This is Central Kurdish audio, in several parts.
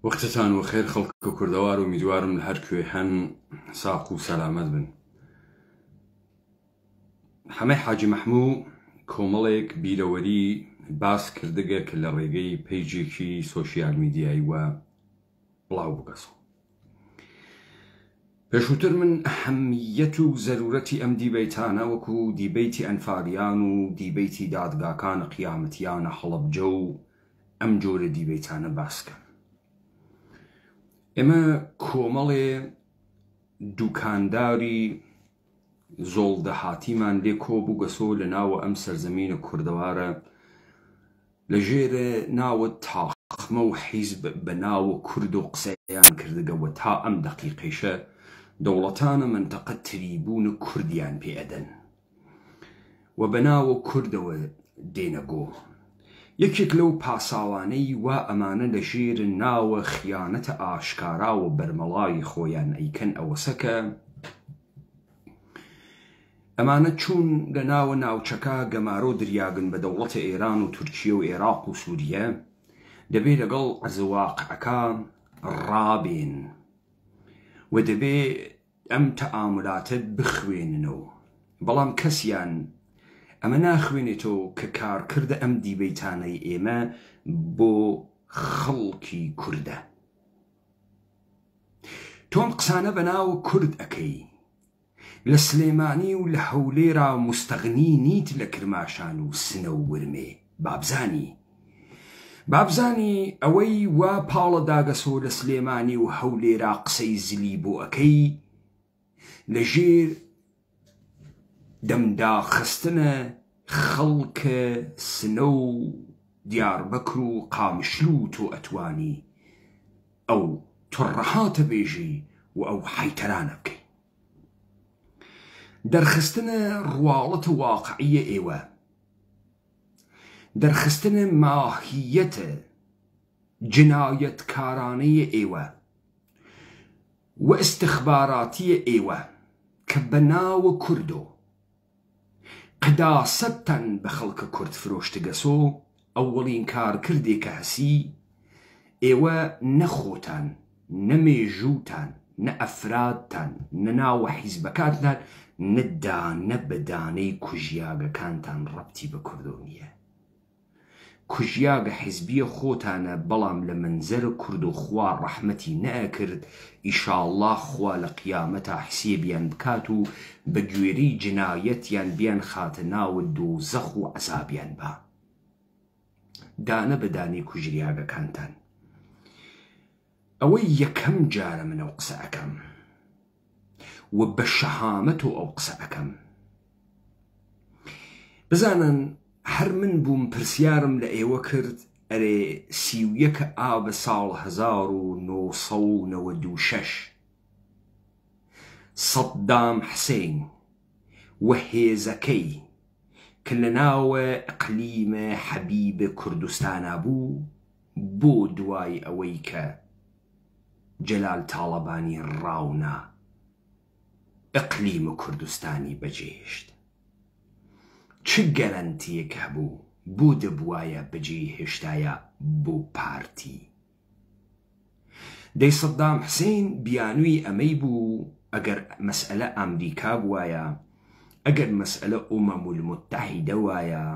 وەختتان وەخێر خەڵکە کوردەوار و میدوارم لە هەر کوێ هەن ساق و سەلامەت بن. حەمەی حاجی مەحموو کۆمەڵێک بیرەوەری باس کردگە کە لە ڕێگەی پەیجێکی سۆشیال میدیایی وە بڵاو بگەسەوە. پێشووتر من ئەهەمیەت و زەرورەتی ئەم دیبەیتانە وەکو دیبەیتی ئەنفاریان و دیبەیتی دادگاکانە قیامەتیانە هەڵەبجە و ئەم جۆرە دیبەیتانە باسکەم. ئێمە کۆمەڵێ دوکانداری زۆڵدەهاتیمان لێ کۆبوو گەسۆ لە ناوە ئەم سەرزەمینە کوردەوارە لە ژێرە ناوە تاقمە و حیزب بە ناوە کورد و قسەیان کردگەوە تا ئەم دەقیقەیشە دەوڵەتانە منتەقە تریبوون کوردیان پێئەدەن و بە ناوە کوردەوە دێنەگۆ. یەکێک لەو پاساوانەی وا ئەمانە لە ژێر ناوە خیانەتە ئاشکارا و بەرمەڵای خۆیان ئەیکەن ئەوەسەکە ئەمانە چوون لە ناوە ناوچەکە گەمارۆ دریاگن بە دەوڵەتە ئێران و تورکیە و عێراق و سووریە دەبێ لەگەڵ ئەرزواقعەکە ڕابێن و دەبێ ئەم تەعاملاتە بخوێننەوە، بەڵام کەسیان ئەمە ناخوێنێتەوە کە کارکردە ئەم دیبەیتانەی ئێمە بۆ خەڵکی کوردە. تۆم قسانە بە ناوە کورد ئەکەی، لە سلێمانی و لە هەولێرا مستەغنی نیت لە کرماشان و سنە و ورمێ. بابزانی ئەوەی وا پاڵە داگەسۆ لە سلێمانی و هەولێرا قسەی زلی بۆ ئەکەی لە ژێر دەمداخستنە خەڵکە سنە و دیاربەکر و قامشلو تۆ ئەتوانی ئەو تڕەهاتە بێژی و ئەو حەیتەرانە بکەی. دەرخستنە ڕواڵەتە واقعیە ئێوە، دەرخستنە ماهیەتە جنایەتکارانەیە ئێوە و ئستخباراتیە ئێوە کە بە ناوە کوردۆ قداسەتتان بە خەڵکە کورد فرۆشتگەسۆ ئەوەڵین کارکردێکە هەسی ئێوە نەخۆتان نەمێژووتان نە ئەفرادتان نە ناوە حیزبەکانتان نەدانە بەدانەی کوژیاگەکانتان ڕەبتی بە کوردۆ نییە. کوژیاگە حیزبیە خۆتانە، بەڵام لە منزەرە کورد و خوا ڕەحمەتی نەئەکرد ئیشاءالله خوا لە قیامەتا حسێبیان بکات و بە گوێرەی جنایەتیان بیان خاتە ناوە دۆزەخ و عەزابیان با. دانە بەدانەی کوژریاگەکانتان. ئەوەی یەکەم جارە من ئەو قسە ئەەکەم و بە شەهامەت و ئەو قسە ئەەکەم. بزانن هەر من بووم پرسیارم لە ئێوە کرد ئەرێ 31 ئابە ساڵ 1996 سەدام حسێن و هێزەکەی کە لە ناوە ئەقلیمە حەبیبە کوردستانە بوو بۆ دوای ئەوەی کە جەلال تاڵەبانی ڕاونا ئەقلیمە کوردستانی بەجێهێشت. چ گەرەنتیەک هەبوو بۆ دەبوایە بەجێ هێشتایە بۆ پارتی؟ دەی سەدام حسێن بیانووی ئەمەی بوو ئەگەر مەسئلە ئەمریکا بوایە، ئەگەر مەسئلە ئومەم المتحیدە وایە،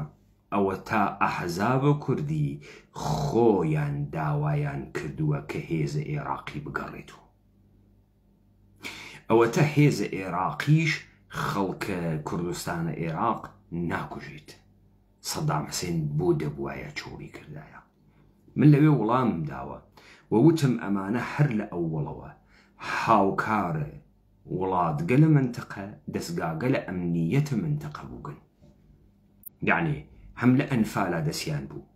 ئەوە تا ئەحزابە کوردی خۆیان داوایان کردووە کە هێزە عێراقی بگەڕێتەوە. ئەوە تا هێزە عێراقیش خەڵکە کوردستانە عێراق ناکوژێت. سەدام حسێن بۆ دەبوایە چۆری کردایە. من لەوێ وەڵامم داوە و وتم ئەمانە هەر لە ئەووەڵەوە هاوکارە وڵاتگە لە منتەقە دەستگاگە لە ئەمنیەتە منتەقە بووگن. یعنی هەم لە ئەنفالا دەسیان بوو،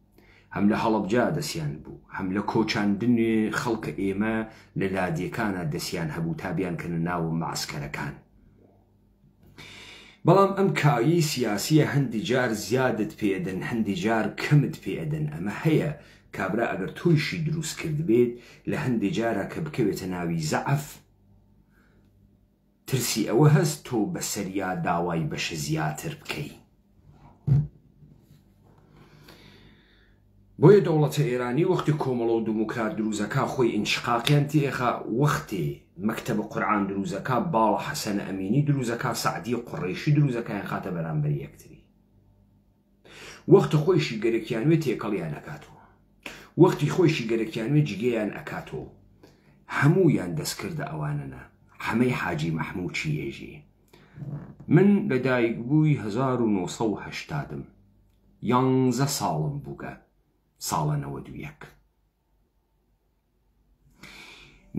هەم لە هەڵەبجا دەسیان بوو، هەم لە کۆچاندنی خەڵکە ئێمە لە لادیەکانە دەسیان هەبوو تا بیانکەنە ناوە معسکەرەکان. بەڵام ئەم کایی سیاسیە هەندی جار زیادت پێدەن، هەندی جار کەمت پێدەن. ئەمە هەیە کابرا ئەگەر تۆیشی دروست کرد بێت لە هەندی جارە کە بکەوێتە ناوی زەعەف ترسی ئەوە هەست تۆ بەسەریا داوای بەشە زیاتر بکەی. بۆیە دەوڵەتە ئێرانی وەختی کۆمەڵە و دموکرات دروزەکە خۆی ئینشقاقیان تێخا وەختی مەکتەبە قورئان دروزەکە باڵە حەسەنە ئەمینی دروزەکە سعدی قوڕیشی دروزەکەیان خاتە بەرامبەر یەکتری وەختی خۆیشی گەرەکیانوێت تێکەڵیان ئەکاتەوە وەختی خۆیشی گەرەکیانوێت جگەیان ئەکاتەوە هەموویان دەستکردە ئەوانەنە هەمەی حاجی مەحموود چیێژی من لەدایک بووی 1970 11 ساڵم بووگە ساڵە 91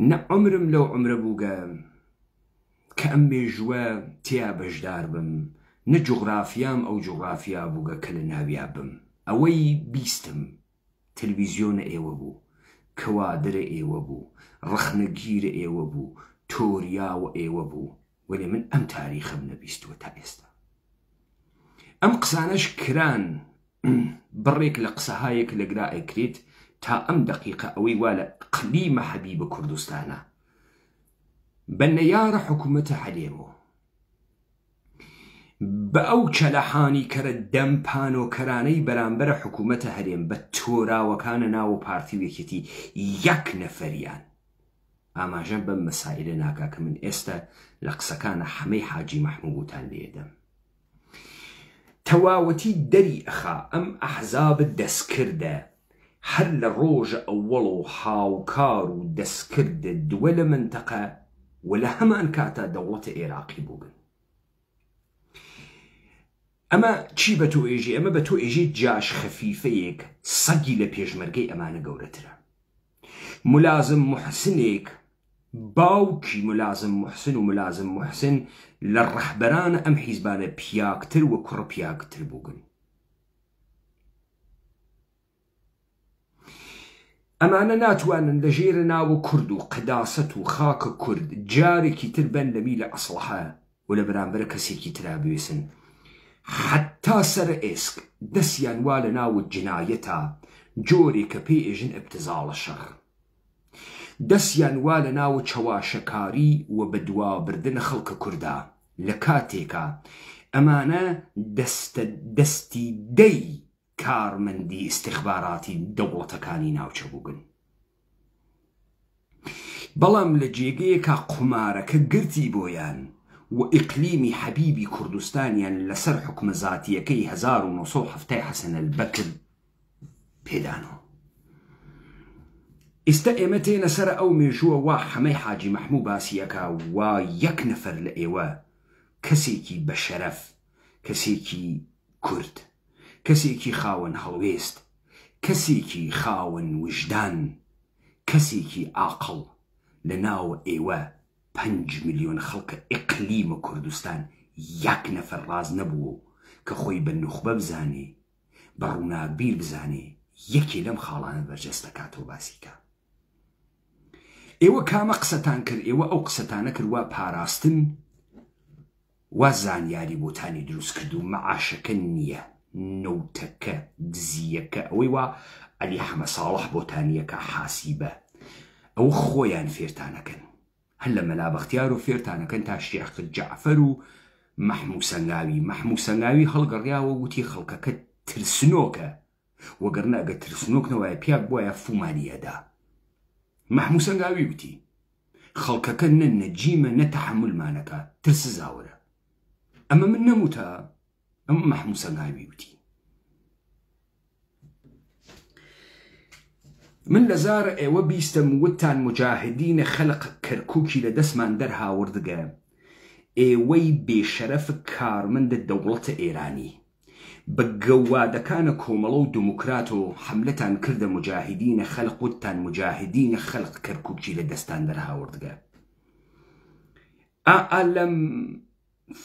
نە عمرم لەو عمرە بووگە کە ئەم مێژووە تیا بەشدار بم نە جوغرافیام ئەو جوغرافیا بووگە کە لە ناویا بم ئەوەی بیستم تەلەڤیزیۆنە ئێوە بوو کەوادرە ئێوە بوو ڕخنەگیرە ئێوە بوو تۆریاوە ئێوە بوو وەلێ من ئەم تاریخم نەبیستوە تا ئێستا ئەم قسانەش کران بڕێک لە قسەهایەک لەگرا ئەکرێت تا ئەم دقیقە ئەوەی وا لە قلیمە حەبیبە کوردستانە بە نەیارە حکوومەتە هەلێمەوە بە ئەو چەلەحانی کەرە دەمپانۆکەرانەی بەرامبەرە حکوومەتە هەرێم بە تۆراوەکانە ناو پارتی وێکێتی یەک نەفەریان ئاماژە بەم مەسائلە ناکا کە من ئێستا لە قسەکانە هەمەی حاجی مەحموودتان لێدەم تەواوەتی دەری ئەخا ئەم ئەحزابە دەستکردە هەر لە ڕۆژە ئەووەڵ و هاوکار و دەستکردە دووە لە منتەقە و لە هەمان کاتە دەوڵەتە عێراقی بووبن ئەمە چی بە تۆ ئێژێ ئەمە بە تۆ ئێژێ جاش خەفیفەیەک سەگی لە پێشمەرگەی ئەمانە گەورەترە ملازم محسنێک باوکی ملازم محسن و ملازم محسن لە ڕەحبەرانە ئەم حیزبانە پیاکتر و کوڕ پیاکتر بووگن ئەمانە ناتوانن لە ژێرە ناوە کورد و قەداسەت و خاکە کورد جارێکی تر بن لە میلە ئەسڵحە و لە بەرامبەر کەسێکی ترا بوێسن حتا سەر ئێسک دەستیان وا لە ناوت جنایەتە جۆرێک کە پێی ئێژن ئەبتزاڵە شەڕ دەستیان وا لە ناو چەواشەکاری و بەدوابردنە خەڵکە کووردا لە کاتێکە ئەمانە دەستی دەی کارمەندی استیخباراتی دەوڵەتەکانی ناوچە بووگن بەڵام لە جێگەیەکە قومارەکە گرتی بۆیان و ئیقلیمی حەبیبی کوردستانیان لەسەر حکومە زاتیەکەی 1970 حەسەن البەکر پێدانەوە ئێستا ئێمە تێنە سەر ئەو مێژووە وا هەمەی حاجی مەحموود باسیەکە وا یەک نەفەر لە ئێوە کەسێکی بەشەرەف کەسێکی کورد کەسێکی خاوەن هەڵوێست کەسێکی خاوەن وجدان کەسێکی عاقڵ لە ناوە ئێوە 5 ملیۆن خەڵکە ئیقلیمە کوردستان یەک نەفەر ڕاز نەبووە کە خۆی بە نوخبە بزانێ بە ڕووناکبیر بزانێ یەکێ لەم خاڵانە بەرجەست دەکاتەوە باسیکە ئێوە کامە قسەتان کرد ئێوە ئەو قسەتانە کرد وا پاراستن وا زانیاری بۆتانی دروست کرد و مەعاشەکە نییە نەوتەکە دزیەکە ئەوەی وا عەلی حەمە ساڵح بۆتانیەکە حاسیبە ئەو خۆیان فێرتانەکەن هەر لە مەلا بەختیار و فێرتانەکەن تا شێخ جەعفەر و مەحموود سەنگاوی هەڵگەڕیاوە وتی خەڵکەکە ترسنۆکە وەگەرنە ئەگە ترسنۆک نەوایە پیاک بۆیە فومانیەدا مەحموود سەنگاوی وتی خەڵکەکە نە نەجیمە نە تەحەمولمانەکە ترس زاوەرە ئەمە من نەموتە ئەمە مەحموود سەنگاوی وتی من لە زارە ئێوە بیستم وتان مجاهدینە خەلق کەرکووکی لە دەستمان دەرهاوردگە ئێوەی بێشەرەف کارمەندە دەوڵەتە ئێرانی بە گەوادەکانە کۆمەڵە و دموکرات و حملەتان کردە مجاهدینە خەلق وتان مجاهدینە خەلق کەرکووکی لە دەستان دەرهاوردگە لەم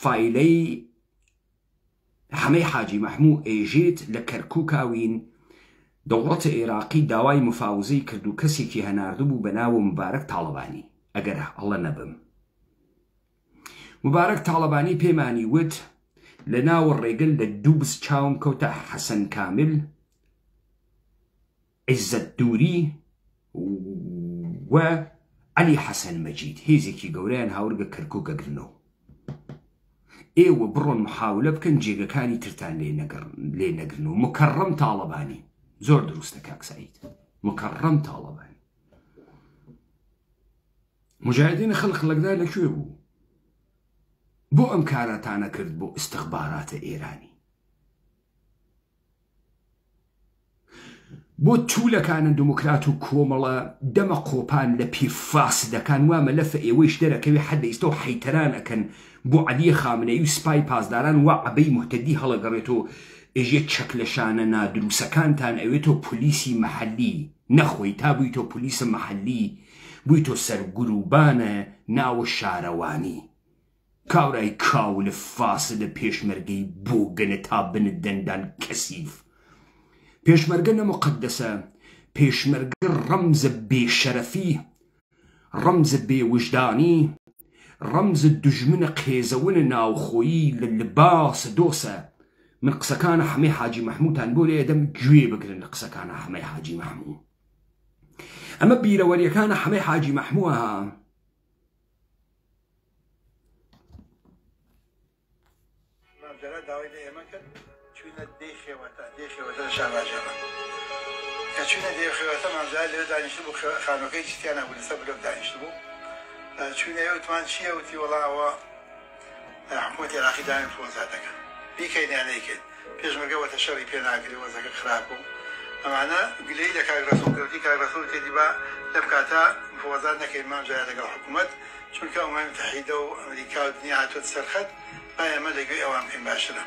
فایلەی هەمەی حاجی مەحموود ئێژێت لە کەرکووکاوین دەوڵەتە عێراقی داوای مفاوزەی کرد و کەسێکی هەناردوو بوو بە ناوە مبارەک تاڵەبانی ئەگەر هەڵە نەبم مبارەک تاڵەبانی پێمانی وت لە ناوە ڕێگەل لە دوو بس چاوم کەوتە حەسەن کامل عیزەت دووری و عەلی حەسەن مەجید هێزێکی گەورەیان هاورگە کەرکووکەگرنەوە ئێوە بڕۆن محاولە بکەن جێگەکانی ترتان لێ نەگرن و مکەڕەم تاڵەبانی زۆر دروستە کاک سەعید مکەڕەم تاڵەبان مجاهدینە خەڵق لەگدا لەکوێ بوو بۆ ئەم کارەتانە کرد بۆ ئستخباراتە ئێرانی بۆ توولەکانە دموکرات و کۆمەڵە دەمە قۆپان لە پیرفاسدەکان وامە لەفە ئێوەیش دەرەکەوێ حەدە ئیستە و حەیتەران ئەکەن بۆ عەلی خامنەیی و سپای پاسداران وا عەبەی موحتەدی هەڵەگەڕێتەوە ئێژێ چەک لە شانە نادرووسەکانتان ئەوێتەوە پۆلیسی مەحەلی نەخۆی تا بوویتۆ پۆلیسە مەحەلی بوویتۆ سەرگروبانە ناوە شارەوانی کاورای کاو لە فاسدە پێشمەرگەی بۆ گەنە تا بنە دەندان کەسیف پێشمەرگە نەموقەدەسە پێشمەرگە ڕەمزە بێشەرەفی ڕەمزە بێوجدانی ڕەمزە دوژمنە قێزەونە ناوخۆیی لە لباسە دۆسە من قسەکانە حەمەی حاجی مەحموودتان بۆ لێ دەم گوێ بگرن لە قسەکانە حەمەی حاجی مەحموود ئەمە بیرەوەریەکانە حەمەی حاجی مەحموودە داوای لە ئێمە کرد چوونە دێخێوەتە لە شاڕاجەمە کە چوونە دێخێوەتە مامزای لێ دانیشت بوو خانۆکەی چیتیان نەبوو لەسەر بلۆک دانیشت بوو چوونە وتمان چییە وتی وەڵاوە حکوومەتی عێراقی داوای مفۆزاتەکە بیکەین یان نەیکەین پێشمەرگە وەتە شەڕی پێ ناکرێ وەزەکە خراپ بوو ئەمانە گلەی لە کاک ڕەسوڵ کردی کاک ڕەسوڵ تێدی با لەم کاتە مفۆزات نەکەین مامزای لەگەڵ حکوومەت چونکە ئەومای متحیدە و ئەمریکا و دنیا هاتووەتە سەرخەت با ئێمە لەگوێ ئەوان بکەین باشترە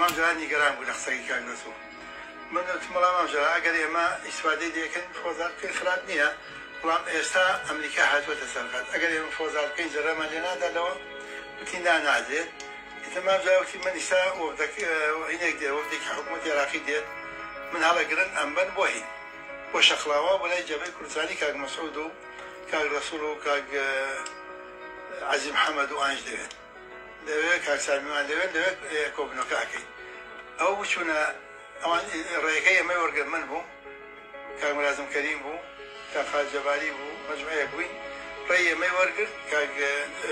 مامزای نیگەران بوو لە قسەی کاک ڕەسوڵ من وتم وەڵام مامزای ئەگەر ئێمە ئیسفادەی دەکەین مفۆزات بکەین خراپ نییە بەڵام ئێستا ئەمریکا هاتووەتە سەرخەت ئەگەر ئێمە مفۆزات بکەین زەرەمان لێ ناداتەوە وتی نانادێت مامزای وتی من ئیستا هینێک دێت وەفتێکی حکوومەتی عێراقی دێت من هەڵەگرن ئەمبەن بۆ هین بۆ شەخڵاوە بۆ لای جەبهەی کوردستانی کاک مەسعود و کاک ڕەسوڵ و کاک عەزیز محەممەد و ئانج دەوێت لەوێت کاک سامیوان لەوێت کۆبنەوەکە ئەکەین ئەو بچوونە ئەوان ڕێەکەی ئەمەی وەرگرت من بوو کاک مەرازم کەریم بوو کاک خالد جەباری بوو مەجموعەیە بووین ڕێی ئەمەی وەرگرت کاک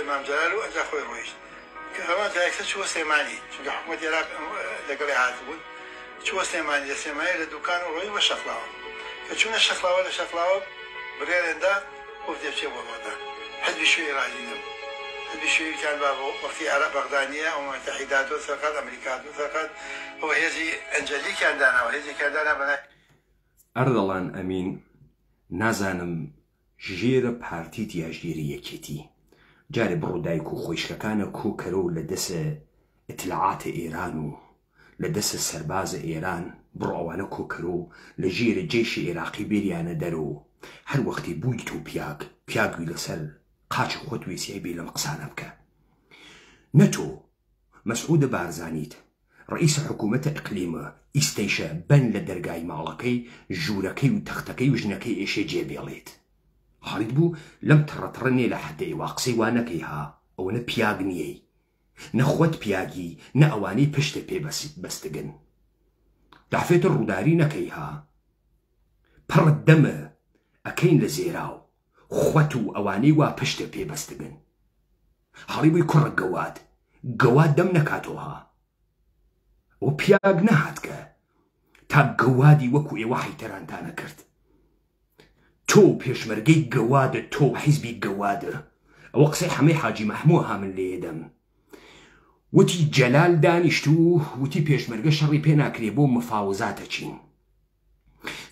مام جەلال و ئەنجا خۆی ڕۆیشت هەمان جایەکسە چووە سلێمانی چونکە حکوومەتی عێراق لەگەڵی هاتبوون چووە سلێمانی لە سلێمانی لە دوکان و ڕۆی بە شەخڵاوە کە چوونە شەخڵاوە لە شەخڵاوە بڕێرێندا وەفتێ بچێ بۆ ڕۆدا حەزبی شوێی ڕازی نەبوو حەزبی شوێیکان با بۆ وەختی عێراق بەغدانیە ئەو متحیداتەوە سەرقەت ئەمریکاتوە سەرقەت ئەوە هێزی ئەنجەلیکیان داناوە هێزێکیان دانا بەنای ئەردەڵان ئەمین نازانم ژێرە پارتیت یا ژێرە یەکێتی جارێ بڕۆ دایک و خۆیشکەکانە کۆکەرە و لە دەسە ئیتلاعاتە ئێران و لە دەسە سەربازە ئێران بڕۆ ئەوانە کۆکەرە و لە ژێرە جێشی عێراقی بێریانە دەرەوە هەر وەختی بوویت و پیاگوی لەسەر قاچی خۆت وێسیای بێ لەم قسانە بکە نەتۆ مەسعودە بارزانیت ڕئیس حکوومەتە ئیقلیمە ئیستەیشە بەن لە دەرگای ماڵەکەی ژوورەکەی و تەختەکەی و ژنەکەی ئێشێ جێبێڵێت حاڵیت بوو لەم تڕەتڕە نێ لە حەدەی وا قسەی وا نەکەی ها ئەوە نە پیاگ نییەی نەخۆت پیاگی نە ئەوانەی پشتە پێ بەستگن دافێتە ڕووداری نەکەی ها پڕت دەمە ئەکەین لە زێراو خۆت و ئەوانەی وا پشتە پێ بەستگن حاڵی بووی کوڕە گەواد دەم نەکاتەوە ها ئەو پیاگ نەهاتکە تا گەوادی وەکو ئێوە حەیتەرانتانە کرد تۆ پێشمەرگەی گەوادە تۆ حیزبی گەوادە ئەوە قسەی حەمەی حاجی مەحموود ها من لێدەم وتی جەلال دانیشت و وتی پێشمەرگە شەڕی پێ ناکرێ بۆ مفاوزاتە چین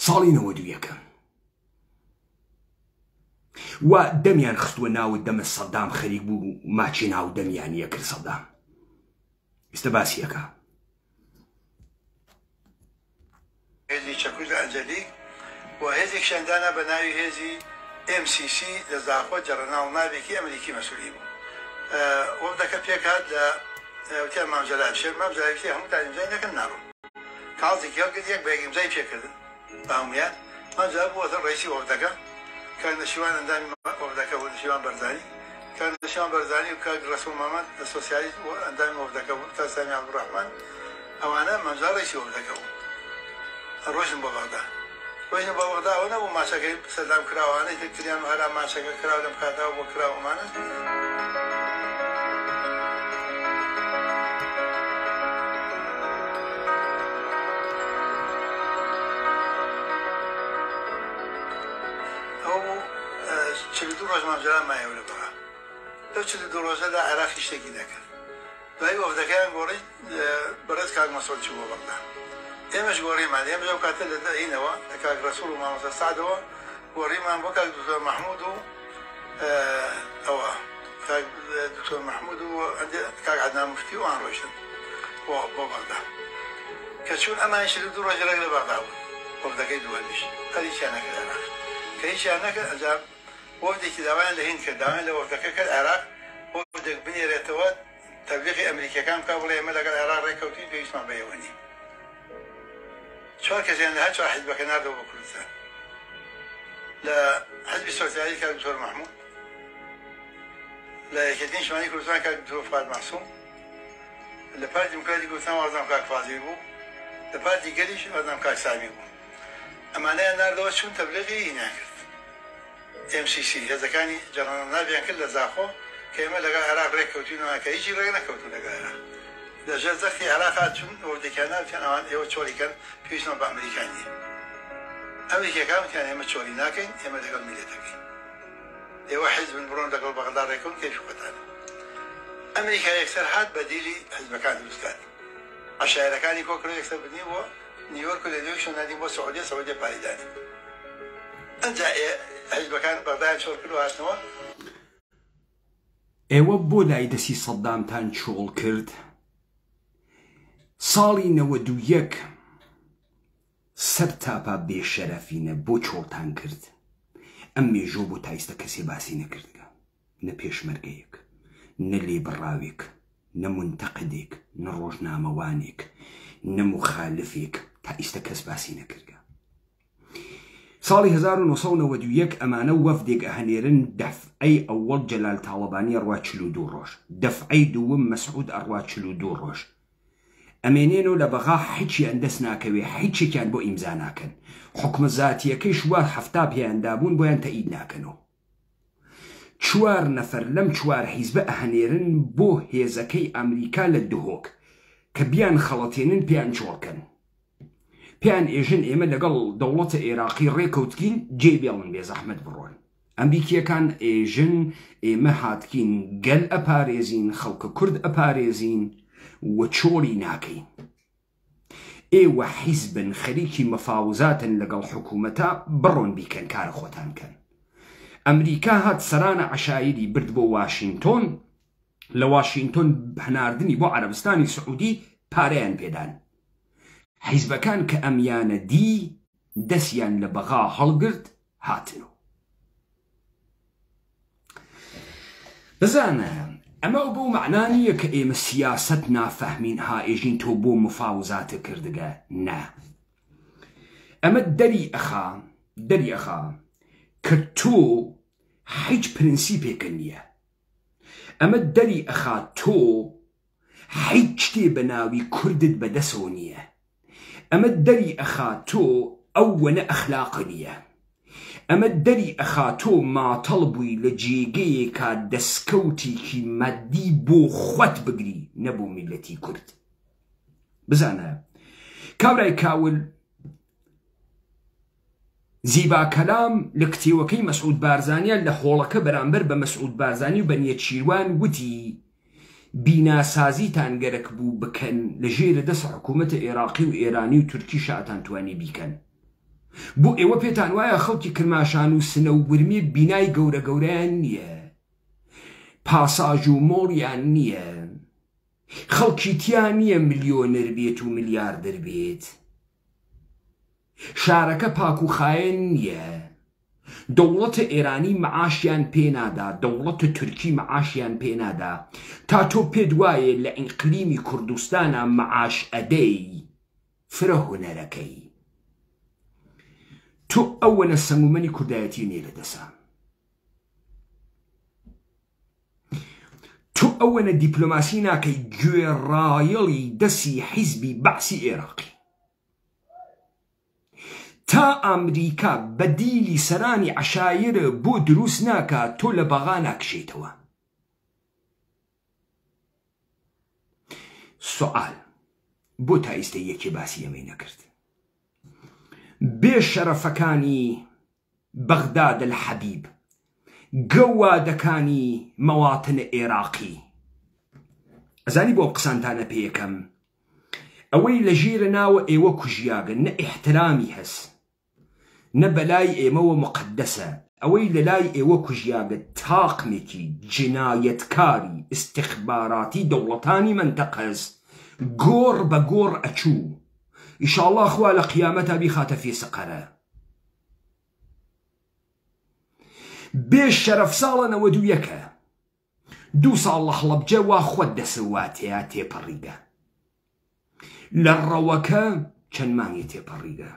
ساڵی 92 و دەمیان خستووە ناوت دەمە سەدام خەریک بوو ماچی ناو دەمیانیە کرد سەدام ئێستا باسیەکە هێزی چەکوز لە ئەنجەلیک و هێزێک شەندانە بە ناوی هێزی MCC لە زاخۆ جەڕەناڵ ناوێکی ئەمریکی مەسوولی بوو وەفتەکە پێکات لە وتیان مامجەلال شێر مامجەلاکی هەمووتان ئیمزای نەکەن ناڕۆم کاڵزێکی هەڵگرت یەک بەیەک ئیمزای پێکردن بە هەمویان مامجەلال بووەتە ڕئیسی وەفتەکە کاک نەشیوان ئەندامی وەفتەکە بوو نەشیوان بەرزانی کاک نەشیوان بەرزانی و کاک ڕەسوڵ مەمەد لە سۆسیالیست ئەندامی وەفتەکە بوو کاک سامی عەبدوڕەحمان ئەوانە مامجەلال ڕئیسی وەفتەکە بوو ڕۆژن بۆ بەغدا ڕۆژن بۆ بەغدا ئەوە نەبوو ماچەکەی سەردام کراوانەی تریان و هەرا ماچەکە کراو لەم کاتەوە بۆ کراوەمانە ئەو 42 ڕۆژ مامجاران مایەوە لە بەغا لەو 42 ڕۆژەدا عێراقی شتێکی نەکرد دوای وەفدەکەیان گۆڕی بەڕێز کاک مەسعود چوو بۆ بەغدا ئێمەش گۆڕیمان ئێمە لەو کاتە لە دەینەوە لە کاک ڕەسوول و مامۆستا سعدەوە گۆڕیمان بۆ کاک دکتۆر مەحموود و ئەوە کاک دکتۆر مەحموود و کاک عەدنان موفتی وان ڕۆیشتن بۆ بەغدا کە چوون ئەمان 22 ڕۆژ ڕێک لە بەغدا بوون وەفدەکەی دووەمیش هیچیان نەکرد عێراق کە هیچیان نەکرد ئەجا وەفدێکی داوایان لە هیند کرد داوایان لە وەفدەکە کرد عێراق وەفدێک بنێرێتەوە تەبلیغی ئەمریکیەکان بکا بڵێ ئێمە لەگەڵ عێراق ڕێککەوتین پێویستمان بەیەوە نی چوار کەسیان لە هەر چوار حیزبەکە ناردەوە بۆ کوردستان لە حزبی سۆسیالیستی کاک دکتۆر مەحموود لە یەکێتین نیشتیمانی کوردستان کاک دکتۆر فؤاد مەعسووم لە پارتی دیموکراتی کوردستان وازنام کاک فازیل بوو لە پارتی گەلیش وازنام کاک سامی بوو ئەمانەیان ناردەوە چوون تەبلیغی ناکرد MCC هێزەکانی جەنرالنابیان کرد لە زاخۆ کە ئێمە لەگەڵ عێراق ڕێککەوتینەوە کە هیچی ڕێک نەکەوتون لەگەڵ عێراق لەژێر زەختی عێراق هاتچوون وەفدێکیان ناوتیان ئەوان ئێوە چۆلیکەن پێویستمان بە ئەمریکا نییە ئەمریکیەکان وتیان ئێمە چۆلی ناکەین ئێمە لەگەڵ میلەتەکەین ئێوە حیزبن بڕۆن لەگەڵ بەغدا ڕێکەون کەیفی خۆتانە ئەمریکا یەکسەر هات بەدیلی حیزبەکان دروستکات عەشایرەکانی کۆکردو یەکسەر بنی بۆ نیویۆرک و لە نیویۆرکشان نادین بۆ سەعودیە پایدانی ئەنجا حیزبەکان بەغدایان چۆڵ کرد و هاتنەوە ئێوە بۆ لای دەستی سەدامتان چۆڵ کرد ساڵی 91 سەر تاپا بێشەرەفینە بۆ چۆڵتان کرد ئەم مێژۆ بۆ تایستە کەسێ باسی نەکردگە نە پێشمەرگەیەک نە لێبڕاوێک نە منتەقدێک نە ڕۆژنامەوانێک نە مخالفێک تایستە کەس باسی نەکردگە ساڵی 1991 ئەمانە وەفدێک ئەهەنێرن دەفعەی ئەوەڵ جەلال تاڵەبانی ئەڕوا 42 ڕۆژ دەفعەی دووەم مەسعود ئەڕوا 42 ڕۆژ ئەمێنێنەوە لە بەغا هیچیان دەست ناکەوێ هیچێکیان بۆ ئیمزا ناکەن حکومە زاتیەکەی شوار هەفتا پێیاندابوون بۆیان تەئید ناکەنەوە 4 نەفەر لەم 4 حیزبە ئەهەنێرن بۆ هێزەکەی ئەمریکا لە دهۆک کە بیان خەڵەتێنن پێیان چۆڵکەن پێیان ئێژن ئێمە لەگەڵ دەوڵەتە عێراقی ڕێکەوتکین جێ بێڵن بێ زەحمەت بڕۆن ئەمریکیەکان ئێژن ئێمە هاتکین گەل ئەپارێزین خەڵکە کورد ئەپارێزین و چۆڵی ناکەین ئێوە حیزبن خەریکی مەفاوزاتن لەگەڵ حکوومەتە بڕۆن بیکەن کارە خۆتان کەن ئەمریکا هات سەرانە عەشایری برد بۆ واشنگتۆن لە واشنگتۆن هەناردنی بۆ عەرەبستانی سعودی پارەیان پێدان حیزبەکان کە ئەمیانە دی دەستیان لە بەغا هەڵگرت هاتنەوە بزانە ئەمە بۆ معنانیە کە ئێمە سیاست نافەهمین ها ئێژین تۆ بۆ مفاوزاتە کردگە نا ئەمە دەری ئەخا کە تۆ هیچ پرینسیپێکە نییە ئەمە دەری ئەخا تۆ هیچ شتێ بە ناوی کوردت بەدەسەوە نییە ئەمە دەری ئەخا تۆ ئەو وەنە ئەخلاق نییە ئەمە دەری ئەخا تۆ ماتەڵ بووی لە جێگەیەکا دەستکەوتێکی مادی بۆ خۆت بگری نەبوو میلەتی کورد بزانە کابرای کاول زیبا کەلام لە کتێوەکەی مەسعود بارزانیان لە هۆڵەکە بەرامبەر بە مەسعود بارزانی و بەنیەت شیروان وتی بیناسازیتان گەرەک بوو بکەن لە ژێرە دەست حکوومەتە عێراقی و ئێرانی و تورکی شاتان توانی بیکەن بۆ ئێوە پێتان وایە خەڵکی کرماشان و سنە و ورمی بینای گەورە گەورەیان نییە پاساژ و مۆڵیان نییە خەڵکی تیان نییە ملیۆنەر بێت و میلیاردەر بێت شارەکە پاک و خاین نییە دەوڵەتە ئێرانی مەعاشیان پێنادا دەوڵەتە تورکی مەعاشیان پێنادا تا تۆ پێت وایە لە ئینقلیمی کوردستانە مەعاش ئەدەی فرە هونەرەکەی تۆ ئەوەنە سەمومەنی کوردایەتی نێ لە دەسا تۆ ئەوەنە دیپلۆماسی ناکەی گوێڕایەڵی دەسی حیزبی بەعسی عێراقی تا ئەمریکا بەدیلی سەرانی عەشایرە بۆ دروست ناکات تۆ لە بەغا ناکشێتەوە سوال بۆ تا ئێستا یەکێ باسی ئەمەی نەکرد بێ شەرەفەکانی بەغداد الحەبیب گەوادەکانی مەواتن عێراقی. ئەزانی بۆ قسانتانە پێیەکەم ئەوەی لە ژێرە ناوە ئێوە کوژیاگەن نە ئیحترامی هەست نە بەلای ئێمەوە مقدسە. ئەوەی لە لای ئێوە کوژیاگە تاقمێکی جنایەتکاری استخباراتی دەوڵەتانی منتەقەز گۆڕ بە گۆڕ ئەچوو. ئیشاڵڵا خوا لە قیامەتا بیخاتە فێسقەرە. بێ شەرەف ساڵە 91 2 ساڵ لە هەڵەبجە وا خۆت دەسەواتەیە تێپەڕیگە. لە ڕەوەکە چەند مانگی تێپەڕیگە.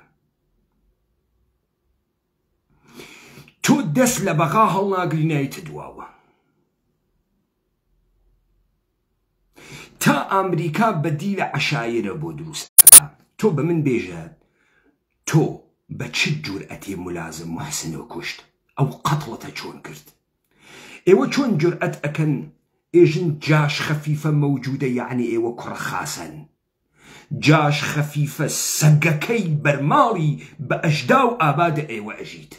تۆ دەست لە بەغا هەڵناگرینایتە دواوە. تا ئەمریکا بەدی لە عەشایرە بۆ دروستەکە. تۆ بە من بێژە تۆ بە چ جورئەتێ مولازم موحسنەوە کوشت؟ ئەو قەتڵەتە چۆن کرد؟ ئێوە چۆن جورئەت ئەکەن ئێژن جاش خەفیفە مەوجودە یعنی ئێوە کوڕە خاسەن؟ جاش خەفیفە سەگەکەی بەرماڵی بە ئەژدا و ئابادە ئێوە ئەژیت.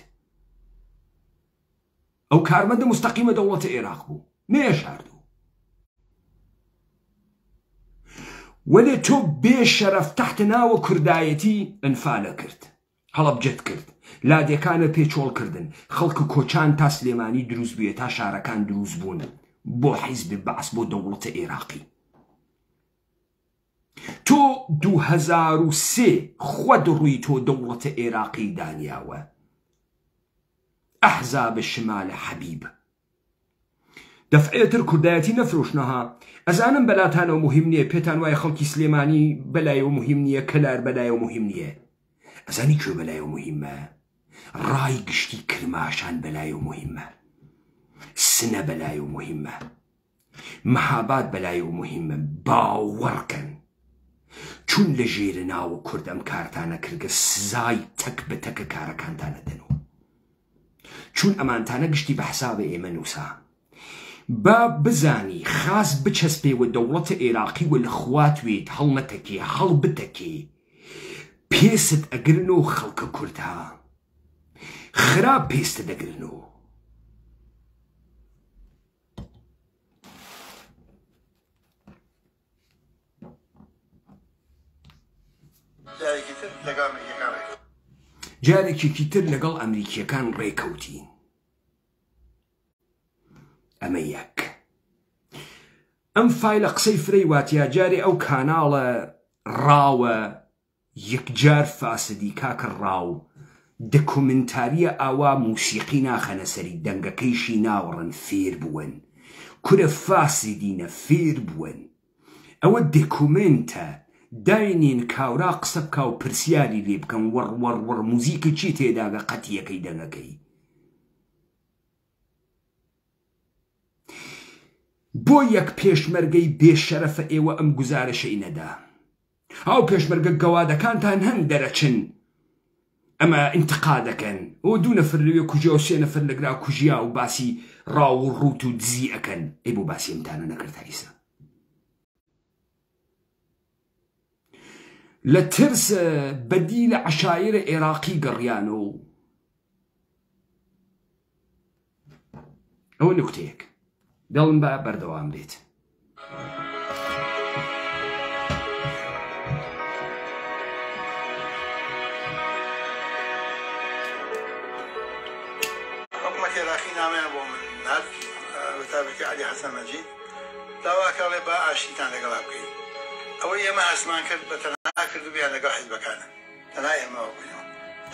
ئەو کارمەندە مستەقیمە دەوڵەتە عێراق بوو نێشاردوو. وەلێ تۆ بێ شەرەف تەحتە ناوە کوردایەتی ئەنفالە کرد، هەڵەبجەت کرد، لادێکانە پێچۆڵکردن، خەڵک کۆچان تا سلێمانی دروست بووە تا شارەکان دروست بوون بۆ حیزب بەعس بۆ دەوڵەتە عێراقی. تۆ 2003 خود ڕووی تۆ دەوڵەتە عێراقی دانیاوە. ئەحزاب شمال حەبیب دەفعەتر کوردایەتی نەفرۆشنەها. ئەزانم بەلاتانەوە مهم نییە، پێتان وایە خەڵکی سلێمانی بەلایەوە مهم نییە، کەلار بەلایەوە مهم نییە. ئەزانی کوێ بەلایەوە مهمە؟ ڕای گشتی کرماشان بەلایەوە مهمە، سنە بەلایەوە مهمە، مەهاباد بەلایەوە مهمە. باوەڕکەن چون لە ژێرە ناوە کورد ئەم کارتانە کردگە سزای تەک بە تەکە کارەکانتانە دەنەوە. چون ئەمانتانە گشتی بە حسابە ئێمە نووسا. با بزانی خاس بچەسپێوە دەوڵەتە عێراقی و لە خواتوێت هەڵنەتەکێ هەڵ بتەکێ پێست ئەگرنەوە خەڵکە کوردها خراپ پێستە دەگرنەوە. جارێکێکی تر لەگەڵ ئەمریکیەکان ڕێکەوتین. ئەمە یەک. ئەم فایلە قسەی فرەی واتیا جارێ ئەو کاناڵە ڕاوە یەکجار فاسدی کاکە ڕاو دەکومنتاریە ئاوا موسیقی ناخەنە سەری دەنگەکەیشی ناوەڕن فێر بوون کورە فاسدینە فێر بوون. ئەوە دەکومنتە داینین کاورا قسە بکە و پرسیاری لێ بکەن وەڕ موزیکە چی تێداگە قەتیەکەی دەنگەکەی. بۆ یەک پێشمەرگەی بێشەرەفە ئێوە ئەم گوزارشەی نەدا. ئەو پێشمەرگە گەوادەکانتان هەن دەرەچن ئەمە ئینتقا دەکەن ئەو 2 نەفر لەوێ کوژیا و 3 نەفر لەگرا کوژیا و باسی ڕاو و ڕوت و دزی ئەکەن. ئەی بۆ باسی ئەمتانە نەکرد هەیسە. لە ترس بەدی لە عەشایرە عێراقی گەڕیانەوە. ئەوە نوکتەیەک دڵم بە بەردەوام بێت. حکومەتی عێراقی نامەیان بۆ من نات وتابەتی عەلی حەسەن مەجید داواکەڵێ با ئاشتیتان لەگەڵا بکەین. ئەوەی ئێمە هەستمان کرد بە تەنها کردبیان لەگەڵ حیزبەکانە تەنها ئێمەوە بووینەوە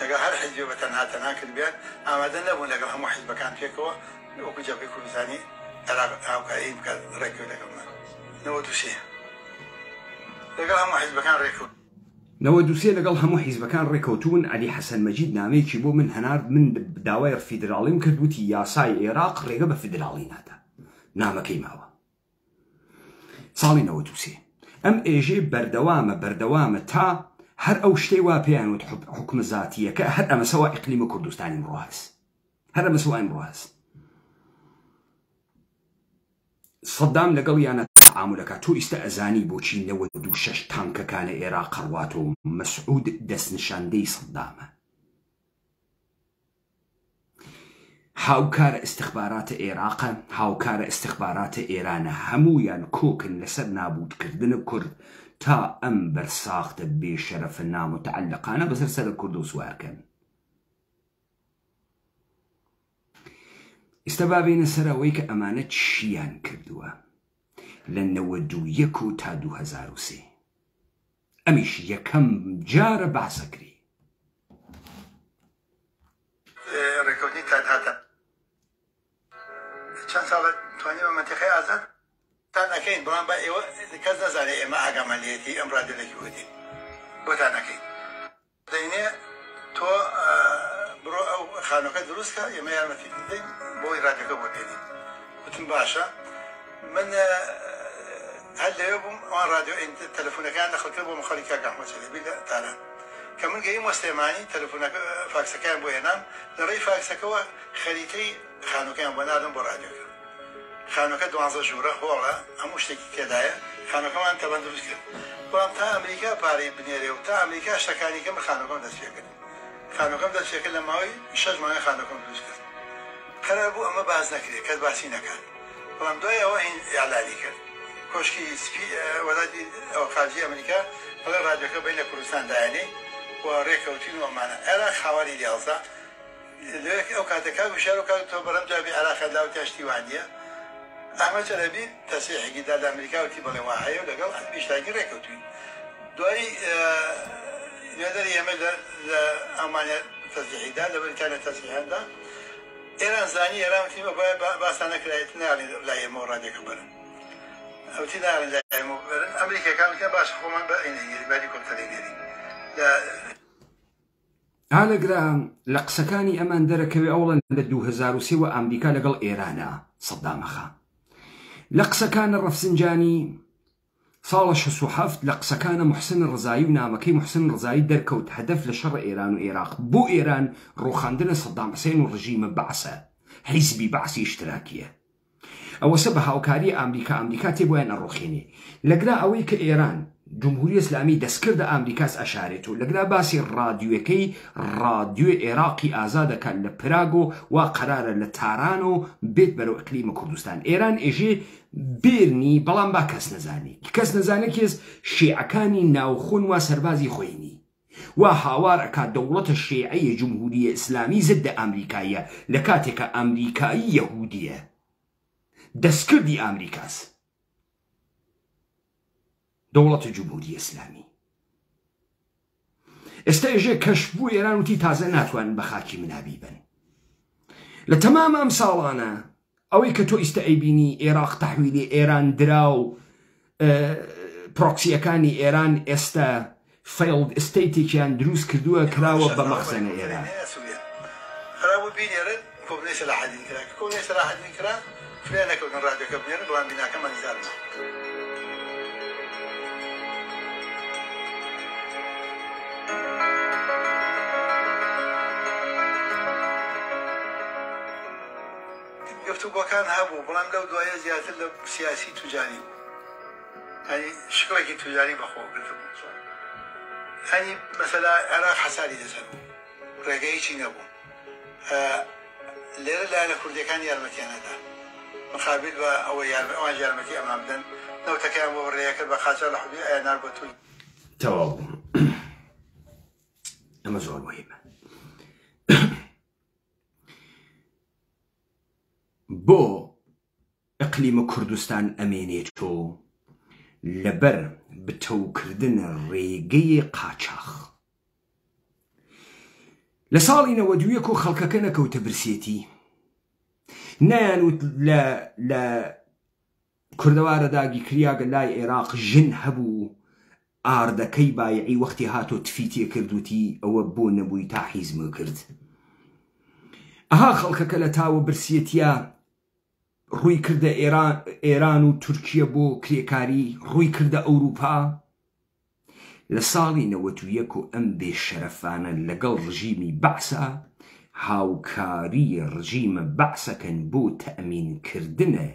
لەگەڵ هەر حیزبێ بە تەنها کردبیان ئامادە نەبوون لەگەڵ هەموو حیزبەکان پێکەوە وەکو جەبهەی کوردستانی عێراق هاوکاری بکات ڕێکەوە لەگەڵمان 93 لەگەڵ هەموو حیزبەکان ڕێکەوت 93 لەگەڵ هەموو حیزبەکان ڕێکەوتون. عەلی حەسەن مەجید نامەیەکی بۆ من هەنارد، من داوای فیدراڵیم کردوتی یاسای عێراق ڕێگە بە فیدراڵی نادا. نامەکەی ماوە ساڵی 93. ئەم ئێژێ بەردەوامە تا هەر ئەو شتەی وا پێیانوت حکومە زاتیەکە هەر ئەمە سەوا ئیقلیمە کوردستانی ئەمڕۆ هەست، هەر ئەمە سەوا ئەمڕۆ هەست. سەدام لەگەڵ یانە تعاملەکە. تۆ ئیستا ئەزانی بۆچی 96 تانکەکانە عێراق قەڕوات و مەسعود دەستنیشاندەی سەدامە. هاوکارە استخباراتە عێراقە، هاوکارە استخباراتە ئێرانە، هەموویان کۆکن لەسەر نابودکردنە کورد تا ئەم بەرساختە بێشەرەفە نامتەعەلقانە بەسەر سەرە کورد و سوارکەن. ئێستا با بێنە سەر ئەوەی کە ئەمانە چیان کردووە لە 91 تا 2003. ئەمیش یەکەم جارە باسەکری. ڕێکەوتنی هاتە چەند ساڵە توانیوە منتیقەی ئازاد تان نەکەین، بەڵام بە ئێوە کەس نەزانێت ئێمە ئاگامەندیەتی ئەم ڕادیۆلێکی وتین بۆتان نەکەین. دەینێ تۆ بڕۆ ئەو خانووەکە دروستکە، ئێمە یارمەتی بدەین بۆی ڕادیۆکە بۆ بێنین. وتم باشە. من هەر لەوێ بووم ئەوان ڕادیۆ تەلەفۆنەکان دەخڵکرد بۆ مخەڵی کاک ئەحمەد چەلەبی لە تاران. کە من گەیم وەستێمانی تەلەفۆنەکە فاکسەکەیان بۆ هێنام، لە ڕێی فاکسەکەەوە خەریتەی خانووەکەیان بۆ نادەم بۆ ڕادیۆکە. خانووەکە 12 ژوورە هۆڵە، هەموو شتێکی تێدایە، خانووەکەمان تەبەند دروست کرد. بەڵام تا ئەمریکا پارەی بنێرێ و تا ئەمریکا شتەکانی کەم خانووەکەم دەست پێ کرد. خانووەکەم دەست پێ کرد لە ماوەی 6 مانگە خانووەکەم دروست کرد. قەرار بوو ئەمە باز نەکرێت، کەس باسی نەکات. بەڵام دوای ئەوە هین ئیعلانی کرد. کۆشکی وەزارەتی خارجی ئەمریکا بەڵێ ڕادیۆکە بین لە کوردستان دایانەی و ڕێکەوتین و ئەمانە. عێراق خاوەنی لیاڵزە ئەو کاتەکە وشار و کات تۆ بەرەم جابی عێراقە لاو تاشتی وانیە. ئەحمەد چەلەبی تەسریحێکی دا لە ئەمریکا وتی بەڵێ وا هەیە و لەگەڵ بیشتاگی ڕێکەوتوین. دوایی نوێدەری ئێمە لە ئەڵمانیا تەسریحیدا لە بریتانیا تەسریحاندا ئێران زانی ئێران وتی باسان نەکرایەت ناڵێن لای ئێمە و ڕادیۆکە بەرن. ئەوتی ناڵێن لای ئێمە بەرن. ئەمریکەکان وتیان باشە خۆمان بە ئەینەگیری بادی کۆمپیۆتەری نێرین. هالەگرا لە قسەکانی ئەمان دەرەکەوێ ئەوڵەن لە 2003 و ئەمریکا لەگەڵ ئێرانە سەدامەخە. لە قسەکانە ڕەفسنجانی ساڵە 67 لە قسەکانە محسن ڕزایی و نامەکەی محسن ڕزایی دەرکەوت هەدەف لە شەڕ ئێران و عێراق بۆ ئێران ڕوخاندنە سەدام حوسێن و ڕژیمە بەعسە، حیزبی بەعسی ئیشتراکیە. ئەوەسە بە هاوکاری ئەمریکا تێبوویان ئەڕۆخێنێ. لەگرا ئەوەی کە ئێران جمهوری ئیسلامی دەستکردە ئەمریکاس ئەشارێت و لەگرا باسی ڕادیۆەکەی ڕادیۆ عێراقی ئازادەکان لە پراگۆ وا قەرارە لە تارانۆ بێت بەرەو ئەقلیمە کوردستان. ئێران ئێژێ بێرنی، بەڵام با کەس نەزانی. کەس نەزانێت کێس شیعەکانی ناوخۆن وا سەربازی خۆینی وا هاوار ئەکات دەوڵەتە شیعەیە جمهوری ئیسلامی زدە ئەمریکایە لە کاتێکە ئەمریکایی یەهودیە دەستکردی ئەمریکاس دەوڵەتە جمهوری ئیسلامی. ئێستا ئێژێ کەش بوو ئێران وتی تازە ناتوانن بە خاکی منابی بن. لە تەمام ئەم ساڵانە ئەوەی کە تۆ ئیستا ئەیبینی عێراق تەحویلی ئێران درا و پرۆکسیەکانی ئێران ئێستا فەیڵد ئستەیتێکیان دروست کردووە کراوە بە مەخزەنە ئێران. خرابوو بینێرن کۆبنەی سەلاحەدین کرا، کە کۆبنەی سەلاحەدین کرا فلان نەکەوتن ڕادیۆکە بنێرن، بەڵام بیناکەمان نزانن. گفتوگۆکان هەبوو، بەڵام لەو دوایە زیاتر لە سیاسی توجاری بوو. ینی شکڵێکی توجاری بەخۆ گرتبوو. ینی مەسەلا عێراق حەساری لەسەر بوو، ڕێگەیەکی نەبوو. لێرە لایەنە کوردیەکان یارمەتیان نەدا مقابل بە ئەوەی ئەوان یارمەتی ئەمان بدەن. نەوتەکەیان بۆ ڕێیە کرد بە قاچار لە حودی ئایانار بۆ توی تەواو بوو. ئەمە زۆر مهمە. بۆ ئەقلیمە کوردستان ئەمێنێتۆ لەبەر بتەوکردن ڕێگەی قاچاق. لە ساڵی 92 خەڵکەکە نەکەوتە برسێتی، نەیانوت لە کوردەوارە داگی کریاگە لای عێراق ژن هەبوو ئاردەکەی بایعی وەختی هاتۆ تفیتێ کردوتی ئەوە بۆ نەبووی تا حیزمە کرد. ئەها خەڵکەکە لە تاوە برسێتیە ڕووی کردە ئێران و تورکیە بۆ کرێکاری، ڕووی کردە ئەوروپا. لە ساڵی 91 و ئەم بێشەرەفانە لەگەڵ ڕژیمی بەعسە هاوکاری ڕژیمە بەعسەکەن بۆ تەئمینکردنە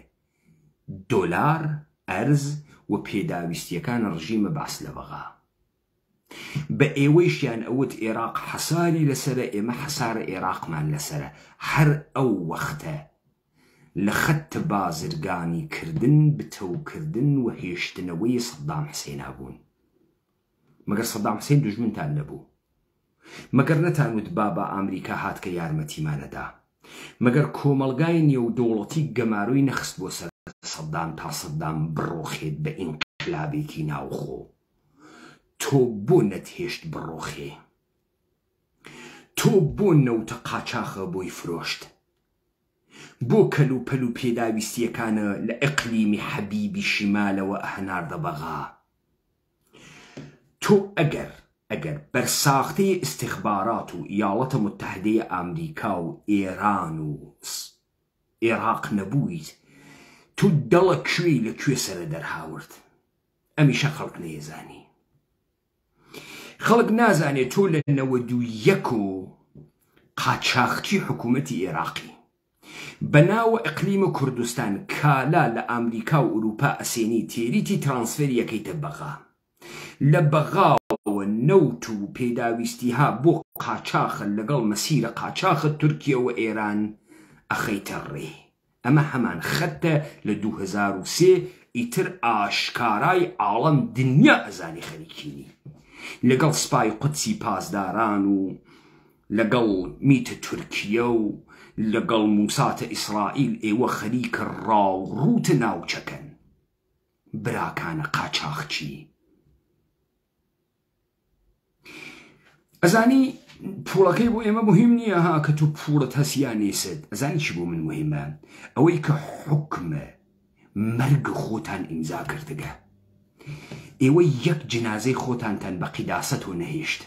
دۆلار، ئەرز و پێداویستیەکان ڕژیمە بەعس لە بەغا. بە ئێوەیشیان ئەوت عێراق حەساری لەسرە، ئێمە حەسارە عێراقمان لەسرە. هەر ئەو وەختە لە خەت بازرگانی کردن، بتەوکردن و هێشتنەوەی سەدام حسێنا بوون. مەگەر سەدام حسێن دوژمنتان نەبوو؟ مەگەر نەتانوت بابا ئەمریکا هات کە یارمەتیمانەدا؟ مەگەر کۆمەڵگای نێودەوڵەتی گەماروی نەخست بۆ سەر سەدام تا سەدام بڕۆخێت بە ئینقلابێکی ناوخۆ؟ تۆ بۆ نەتهێشت بڕۆخێ؟ تۆ بۆ نەوتە قاچاخە بۆی فرۆشت؟ بۆ کەل و پەل و پێداویستیەکانە لە ئەقلیمی حەبیبی شیمالەوە ئەهەناردە بەغا؟ تۆ ئەگەر بەرساختەی استیخبارات و ئیاڵەتە متحدەی ئەمریکا و ئێران و عێراق نەبوویت، تۆ دەڵە کوێی لەکوێ سەرە دەرهاورد؟ ئەمیشە خەڵک نەیەزانی. خەڵک نازانێت تۆ لە 91 و قاچاقچی حکوومەتی عێراقی بەناوە ئەقلیمە کوردستان کالا لە ئەمریکا و ئوروپا ئەسێنی تێریتی ترانسفەر یەکەیتە بەغا. لە بەغاوە نەوت و پێداویستیها بۆ قاچاخە لەگەڵ مەسیرە قاچاخە تورکیا و ئێران ئەخەیتە ڕێ. ئەمە هەمان خەتە لە 2003 ئیتر ئاشکارای عاڵەم دنیا ئەزانی خەریکینی، لەگەڵ سپای قودسی پاسداران و لەگەڵ میتە تورکیە و لەگەڵ موساتە ئیسرائیل ئێوە خەریکە ڕاوڕوتە ناوچەکەن. براکانە قاچاقچی. ئەزانی پوڵەکەی بۆ ئێمە مهم نییە ها کە تو پوڵت هەسیان نێسد. ئەزانی چی بۆ من مهمە؟ ئەوەی کە حکمە مەرگ خۆتان ئیمزا کردگە. ئێوە یەک جنازەی خۆتانتان بە قیداسەت و نەهێشت.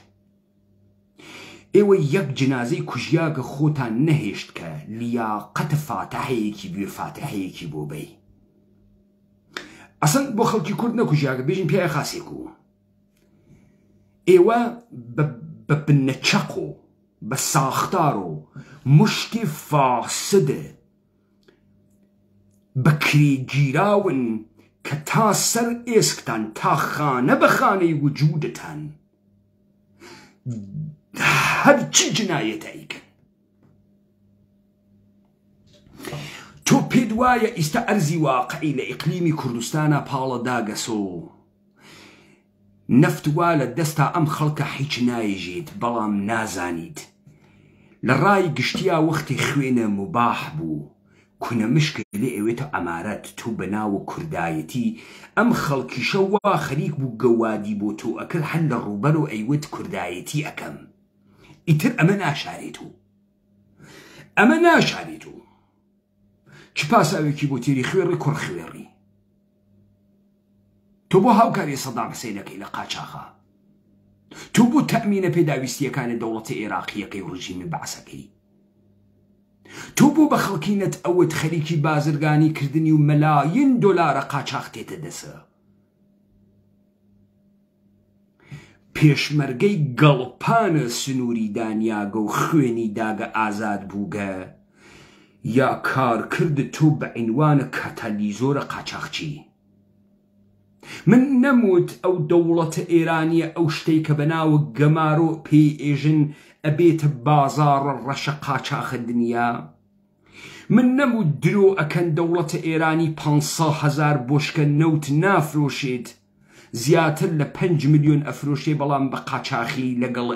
ئێوە یەک جنازەی کوژیاگە خۆتان نەهێشت کە لیاقەتە فاتحەیەکی بێ فاتحەیەکی بۆ بەی. ئەسەن بۆ خەڵکی کورد نەکوژیاگە بێژین پیاە خاسێک و ئێوە بە بنەچەق و بە ساختار و مشتی فاسدە بە کرێگیراون کە تا سەر ئێسکتان تا خانە بە خانەی وجودتان هەرچی جنایەتە ئەیکەن. تۆ پێت وایە ئیستا ئەرزی واقعی لە ئیقلیمی کوردستانە پاڵە داگەسۆ نەفت وا لە دەستا ئەم خەڵکە هیچ نایژێت، بەڵام نازانیت لە ڕای گشتیا وەختی خوێنە مباح بوو کونە مشکە لێ ئەوێتە ئەمارەت. تۆ بەناوە کوردایەتی ئەم خەڵکیشە وا خەریک بوو گەوادی بۆ تۆ ئەکرد هەر لە ڕووبەر و ئەیوت کوردایەتی ئەەکەم. ئیتر ئەمە ناشارێت و ئەمە ناشارێت و چ پاساوێکی بۆ تێری خوێڕی کوڕ خوێڕی؟ تۆ بۆ هاوکاری سەدام حسێنەکەی لە قاچاخە؟ تۆ بۆ تەمینە پێداویستیەکانی دەوڵەتی عێراقیەکەی و ڕژیمی بەعسەکەی؟ تۆ بۆ بە خەڵکینەت ئەوت خەریکی بازرگانی کردنی و مەلایین دۆلارە قاچاق تێتە دەسە؟ پێشمەرگەی گەڵپانە سنووری دانیاگە و خوێنی داگە ئازاد بووگە، یا کارکرد تۆ بە عینوانە کاتالیزۆرە قاچاقچی؟ من نەموت ئەو دەوڵەتە ئێرانیە ئەو شتەی کە بەناوە گەمارۆ پێی ئێژن ئەبێتە بازاڕە ڕەشە قاچاخە دنیا؟ من نەموت درۆ ئەکەن دەوڵەتە ئێرانی 500,000 بۆشکە نەوت نافرۆشێت، زیاتر لە 5 ملیۆن ئەفرۆشێ، بەڵام بە قاچاخی لەگەڵ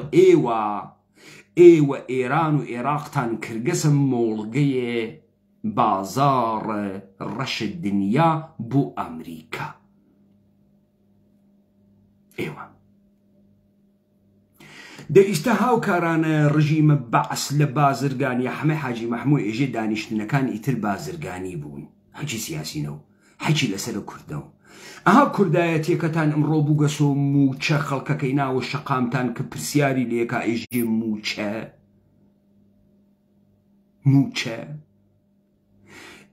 ئێوە ئێران و عێراقتان کردگەسە مۆڵگەیە بازاڕە ڕەشە دنیا بۆ ئەمریکا. ئێوە دەئیستا هاوکارانە ڕژیمە بەعس لە بازرگانی حەمە حاجی مەحموود ئێژێ دانیشتنەکان ئیتر بازرگانی بوون، حەجی سیاسینە و حەجی لەسەر کوردەوە. ئەها کوردایەتیەکەتان ئەمڕۆ بووگەسۆ موچە خەڵکەکەی ناوە شەقامتان کە پرسیاری لێکا ئێژێ موچە.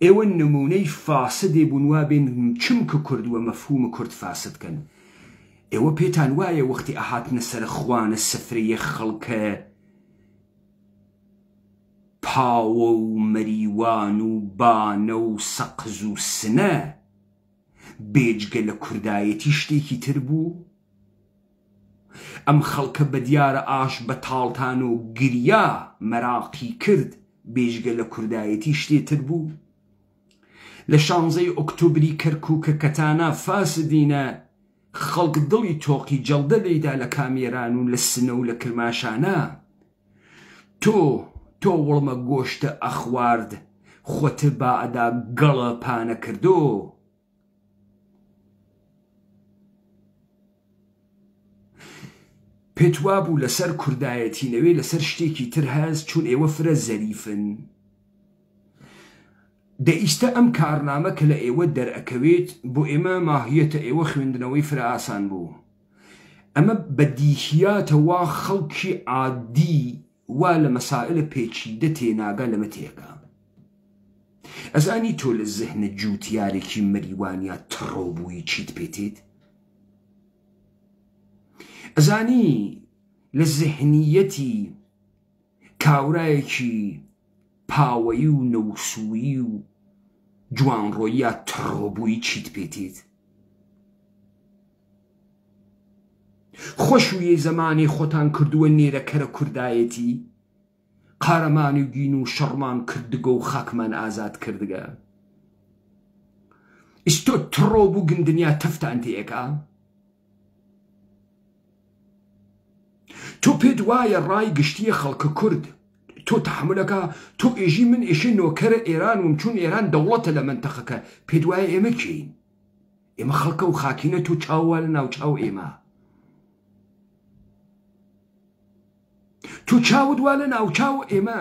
ئێوە نمونەی فاسدێ بوون وابێن چمکە کوردووە مەفهومە کورد فاسدکەن. ئێوە پێتان وایە وەختی ئەهاتنە سەر خوانە سفرەیە خەڵکە پاوە و مەریوان و بانە و سەقز و سنە بێجگە لە کوردایەتی شتێکی تر بوو؟ ئەم خەڵکە بە دیارە ئاش بە تاڵتان و گریا مەراقی کرد بێژگە لە کوردایەتی شتێتر بوو. لە 16 ئۆکتۆبری کەرکووکە کەتانە فاسدینە خەڵک دڵی تۆقی جەڵدە لێیدا لە کامێران و لە سنە و لە کرماشانە. تۆ وڵمە گۆشتە ئەخوارد خۆتە با ئەدا گەڵە پانە کردۆ. پێت وابوو لەسەر کوردایەتی نەوێ لەسەر شتێکی تر هەست چون ئێوە فرە زەریفن. دەئیستە ئەم کارنامە کە لە ئێوە دەرئەکەوێت بۆ ئێمە ماهیەتە ئێوە خوێندنەوەی فرە ئاسان بوو. ئەمە بەدیهیاتەوە خەڵکی عادی وا لە مەسائلە پێچیدە تێناگا لەمە تێگا. ئەزانی تۆ لە زەهنە جووتیارێکی مەریوانیا تڕۆبووی چیت پێتێت؟ ئەزانی لە زەهنیەتی کاورایەکی پاوەیی و نەوسووی و جوانڕۆیە تڕۆبووی چیت پێتێت؟ خۆشویە زەمانی خۆتان کردووە نێرەکەرە کوردایەتی، قارەمانی و گین و شەڕمان کردگە و خاکمان ئازاد کردگە. ئیستۆ تڕۆب و گندنیا تەفتان تێکا؟ تۆ پێت وایە ڕای گشتیە خەڵکە کورد تۆ تەحملەکە تۆ ئێژی من ئێشە نۆکەرە ئێران وم چون ئێران دەوڵەتە لە منتەقەکە پێت وایە ئێمە کێین؟ ئێمە خەڵکە و خاکینە تۆ چاوە لە ناوچاو ئێمە. تۆ چاوت وا لە ناوچاو ئێمە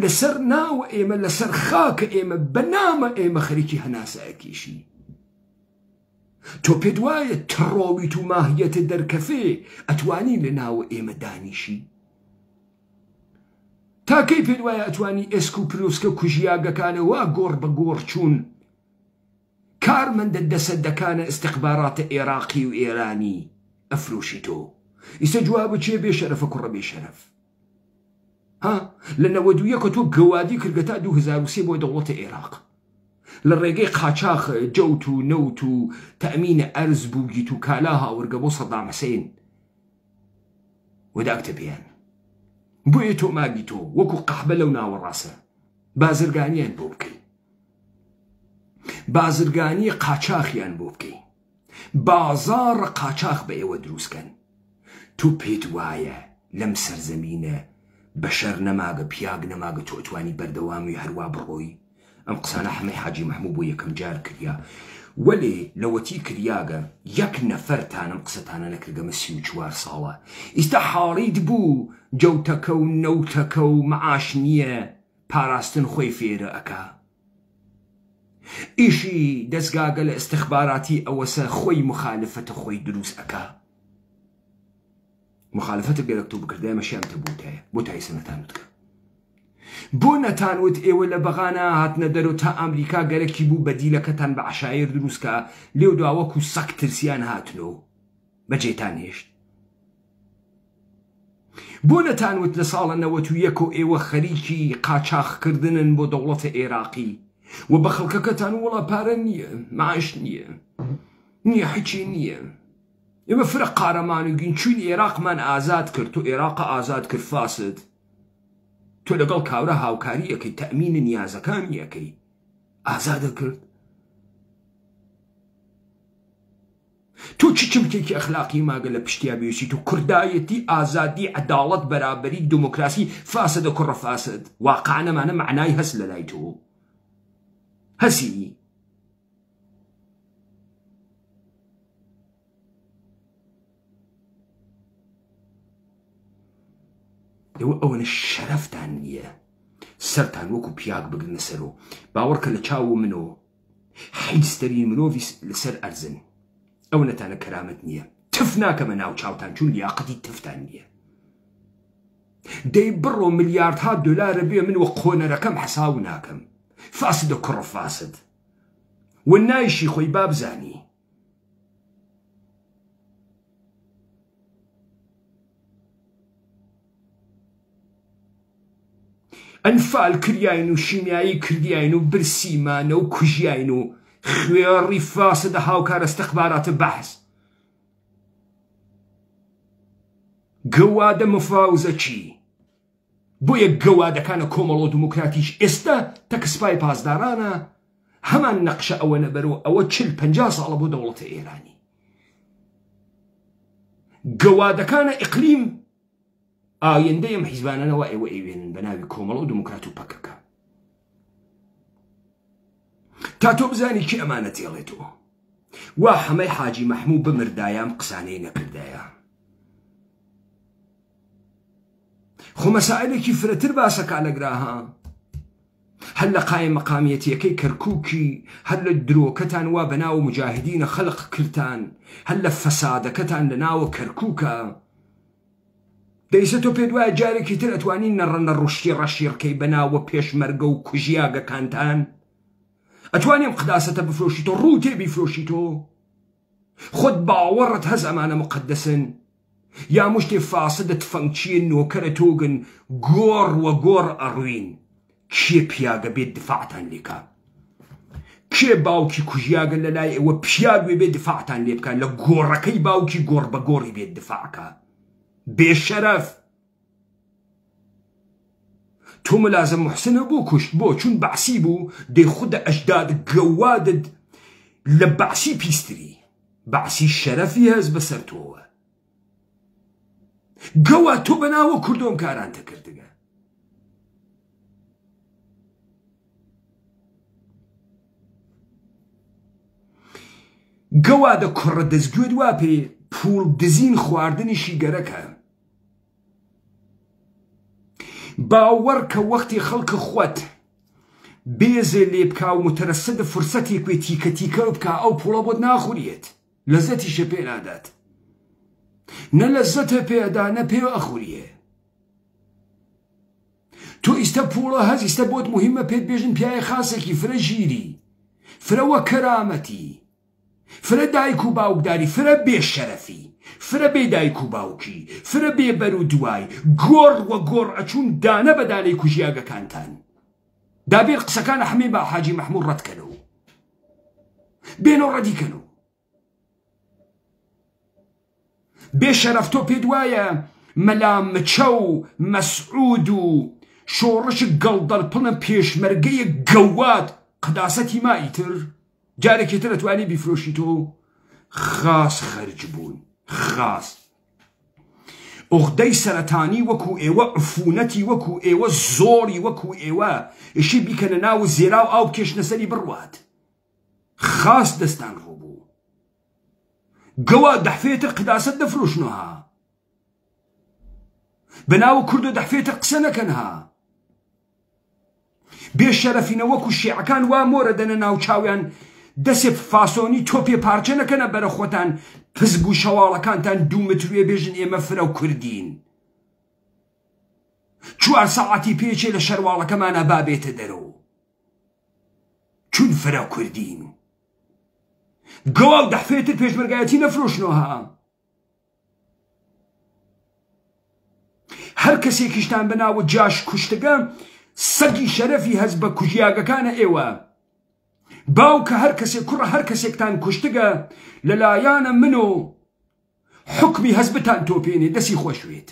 لەسەر ناوە ئێمە لەسەر خاکە ئێمە بەنامە ئێمە خەریکی هەناسەیەکیشی. تۆ پێت وایە تڕۆویت و ماهیەتە دەرکەفێ ئەتوانی لە ناوە ئێمە دانیشی؟ تاکەی پێت وایە ئەتوانی ئێسک و پرۆسکە کوژیاگەکانەوە گۆڕ بە گۆڕ چوون کارمەندە دەسەدەکانە ئستیخباراتە عێراقی و ئێرانی ئەفرۆشی تۆ؟ ئیسە جوابە چێ بێشەرەفە کوڕە بێشەرەف؟ لە 91 تۆ گەوادی کردگە تا 2003 بۆ دەوڵەتە عێراق لە ڕێگەی قاچاخ جەوت و نەوت و تەمینە ئەرز بووگیت و کالا هاوردگە بۆ سەدام حوسێن وەداکتە پێیان بۆیە تۆ ماگی تۆ وەکو قەحبە لەو ناوەڕاستە بازرگانیان بۆ بکەی، بازرگانی قاچاخیان بۆ بکەی، بازاڕە قاچاخ بە ئێوە دروستکەن. تۆ پێت وایە لەم سەرزەمینە بەشەر نەماگە پیاگ نەماگە تۆ ئەتوانی بەردەوامی هەروە بڕۆی؟ ئەم قسانە هەمەی حاجی مەحموود بۆ یەکەم جار کردیا، وەلێ لەوەتی کریاگە یەک نەفەرتانم قسەتانە نەکردگەمە 34 ساڵە. ئیستا حاڵیت بوو جەوتەکە و نەوتەکە و مەعاش نییە پاراستن خۆی فێرە ئەکا. ئیشی دەستگاگە لە ئستیخباراتی ئەوەسە خۆی مخالفەتە خۆی دروست ئەکا. مخالفەتە گەرەک تۆ بکردای مەشیانتە بوتایە بۆ تای سەنەتان بکە. بۆ نەتانوت ئێوە لە بەغانە هاتنە دەرەوە تا ئەمریکا گەرەکی بوو بە دیلەکەتان بە عەشایر دروستکە لێو داوەکو سەگ ترسیان هاتنەوە بەجێتان هێشت؟ بۆ نەتانوت لە ساڵە 91 و ئێوە خەریکی قاچاخکردنن بۆ دەوڵەتە عێراقی و بە خەڵکەکەتان وڵا پارە نییە معاش نییە هیچی نییە، ئێمە فرە قارەمان و گین چوین عێراقمان ئازاد کرد تۆ عێراق ئازاد کرد فاسد تۆ لەگەڵ کاورە هاوکاری ئەەکەی تەمینە نیازەکانی ئەەکەی ئازادە کرد. تۆ چ چمکێکی ئەخلاقی ماگە لە پشتیا بێشی تۆ کوردایەتی ئازادی عەداڵەت بەرابەری دموکراسی فاسدە کوڕە فاسد واقعانەمانە معنای هەست لە لای تۆ هەسی ئەوەنە شەرەفتان نییە سەرتان وەکو پیاک بگرنە سەرۆ باوەڕکە لە چاو منەوە حیستەرین مرۆڤی لەسەر ئەرزن ئەو نەتانە کەرامەت نییە تف ناکەمە ناو چاوتان چون لیاقەتی تفتان نییە. دەی بڕۆ ملیاردها دۆلارە بێ من وە قۆنەرەکەم حەساو ناکەم فاسدە کوڕە فاسد و نایشی خۆی بابزانی. ئەنفال کریاین و شیمیایی کردیاین و برسیمانە و کوژیاین و خوێڕی فاسدە هاوکارە ئستیخباراتە بەحث گەوادە مفاوزە چی؟ بۆ یەک گەوادەکانە کۆمەڵ و دموکراتیش ئێستا تەکسپای پاسدارانە هەمان نەقشە ئەوەنە بەرەوە ئەوە 40-50 ساڵە بۆ دەوڵەتە ئێرانی. گەوادەکانە ئیقلیم ئایندەی ئەم حیزبانەوە ئێوە ئەیوێنن بە ناوی کۆمەڵ و دموکرات و پەکەکە. تا تۆ بزانی کی ئەمانە تێڵێتەوە. وا هەمەی حاجی مەحموود بمردایان قسانەی نەکردایە. خۆ مەسائلێکی فرەتر باسەکە لەگراها. هەر لە قایم مەقامیەتیەکەی کەرکووکی، هەر لە درۆکەتان وا بەناو مجاهدینە خەڵق کردتان، هەر لە فەسادەکەتان لە ناوە کەرکووکە. دەیسە تۆ پێت وایە جارێکی تر ئەتوانین نەڕەنە ڕوشتی ڕەشیڕکەی بەناوە پێشمەرگە و کوژیاگەکانتان؟ ئەتوانیم قداسەتە بفرۆشیتۆ ڕوو تێ بیفرۆشیتۆ؟ خۆت باوەڕت هەز ئەمانە مقدسن؟ یا مشتێ فاسدە تفەنگچیە نۆکەرە تۆگن گۆڕ وە گۆڕ ئەڕوین. کێ پیاگە بێت دفاعتان لێکا؟ کێ باوکی کوژیاگە لە لای ئێوە پیاگوێ بێت دفاعتان لێ بکە لە گۆڕەکەی باوکی گۆڕ بە گۆڕی بێت دفاعکە؟ بێشەرەف. تۆ ملازم محسنە بۆ کوشت بۆ چون بەعسی بوو دەی خودە ئەجداد گەوادت لە بەعسی پیستری. بەعسی شەرەفی هەز بەسەر تۆوە. گەوا تۆ بەناوە کوردۆم کارانتە کردگە. گەوادە کوڕە دەستگوێت وا پێ پوڵ دزین خواردنیشی گەرەکە. باوەڕ کە وەختی خەڵکە خۆت بێزێ لێ بکا و متەرەسەدە فرسەتێک وێ تیکە تیکە بکا ئەو پوڵە بۆت ناخورێت. لەزەتیشە پێ نادات. نە لەزەتە پێدا نە پێ ئەخوریە. تۆ ئیستە پوڵە هەز ئیستە بۆت مهمە پێت بێژن پیاە خاسێکی فرە ژیری، فرەوە کەرامەتی، فرە دایک و باوکداری، فرە بێشەرەفی، فرە بێ دایک و باوکی، فرە بێ بەر و دوای، گۆڕ وە گۆڕ ئەچوون دانە بە دانەی کوژیاگەکانتان. دابێت قسەکانە هەمێ بە حاجی مەحموود ڕەتکەنەوە. بێنەوە ڕەدیکەنەوە. بێشەرەف تۆ پێت وایە مەلامچە و مەسعود و شۆڕش گەڵدەڵپڵە پێشمەرگەیە گەواد قداسەتی مایتر جارێکی تر ئەتوانی بیفرۆشیتۆ؟ خاس خەرج بوون. خاس ئوغدەی سەرەتانی وەکو ئێوە، عفونەتی وەکو ئێوە، زۆری وەکو ئێوە ئشی بیکەنە ناو زێرا و ئاو بکێشنە سەری بڕوات. خاس دەستان ڕووبوو. گەوا دەحفێتر قداسەت دەفرۆشنەها. بەناو کوردە دەحفێتر قسە نەکەنها. بێشەرەفینە وەکو شیعەکان وا مۆرە دەنە ناو چاویان دەسێ فاسۆنی تۆپێ پارچە نەکەنە بەرە خۆتان پزگ و شەواڵەکانتان دوومتروێ بێژن ئێمە فرە و کوردین. 4 ساعتی پێچێ لە شەرواڵەکەمانە بابێتە دەرەوە چون فرە کوردین. گەوا و دەحفێتر پێشمەرگایەتی نەفرۆشنەوەها. هەر کەسێکیشتان بەناوە جاش کوشتەکە سەگی شەرەفی هەز بە کوژیاگەکانە ئێوە. باوکە هەر کەسێک کوڕە هەر کەسێکتان کوشتگە لەلایەنە من و حکمی هەزبتان تۆپێنێ دەستی خۆشوێت.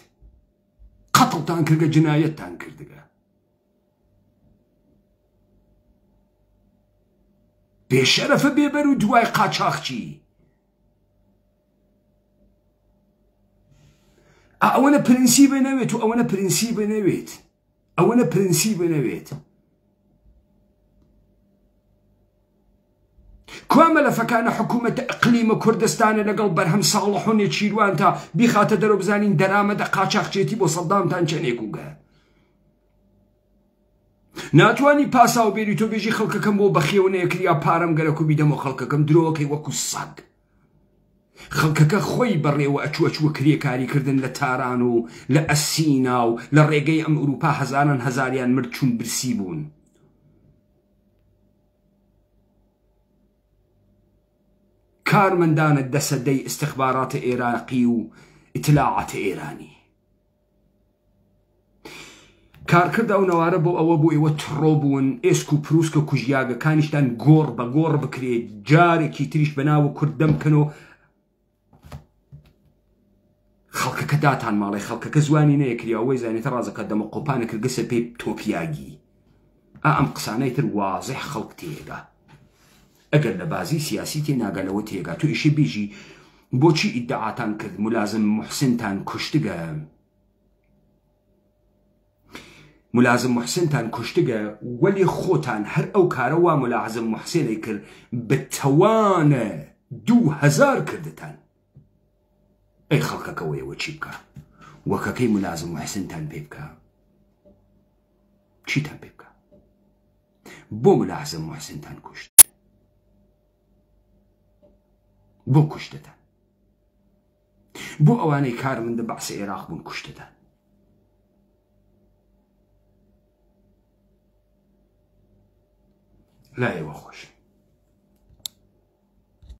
قەتڵتان کردگە جنایەتتان کردگە. بێشەرەفە بێبەر و دوای قاچاقچی. ئەوەنە پرینسیبە نەوێت و ئەوەنە پرینسیبە نەوێت. ئەوەنە پرینسیبە نەوێت. کۆمەلەفەکانە حکوومەتە ئەقلیمە کوردستانە لەگەڵ بەرهەم ساڵحونێ چیروان تا بیخاتە دەرەوە بزانین دەرامەدە قاچاقچێتی بۆ سەددامتان چەندێک وگە. ناتوانی پاسا و بێری تۆ بێژی خەڵکەکەم بۆ بەخێونەیەکرد یا پارەم گەرەک و بیدەمەوە خەڵکەکەم درۆکەی وەکو سەگ. خەڵکەکە خۆی بەڕێوە ئەچووە کرێکاریکردن لە تاران و لە ئەسینا و لە ڕێگەی ئەم ئوروپا هەزاران هەزاریان مرد چون برسی بوون. کارمەندانە دەسەدەی استخباراتە عێراقی و ئیتلاعاتە ئێرانی. کارکرد ئەو نەوارە بۆ ئەوە بۆ ئێوە تڕۆ بوون ئێسک و پرووسکە کوژیاگەکانیشتان گۆڕ بە گۆڕ بکرێت جارێکی تریش بەناوە کورد دەمکەن و خەڵکەکە داتان ماڵی خەڵکەکە زوانی نەیەکری ئەوەی زانێتە ڕازەکە دەمە قۆپانە کردگەسە پێی تۆپیاگی ئەم قسانەی تر وازح خەڵک تێگا ئەگەر لە بازی سیاسی تێ ناگەلەوە تێگا تو ئیشی بیژی بۆچی ئیدعاتان کرد ملازم محسنتان کوشتگە ملازم محسنتان کوشتگە وەلی خۆتان هەر ئەو کارەوە ملازم محسنەی کرد بتەوانە 2000 کردتان ئەی خەڵکەکەوەیەوە چی بکە وەکەکەی ملازم محسنتان پێ بکە چیتان پێ بکە بۆ ملازم محسنتان کوشت بۆ کوشتتان بۆ ئەوانەی کارمەندە بەعسە عێراق بوون کوشتتان لا ئێوە خۆش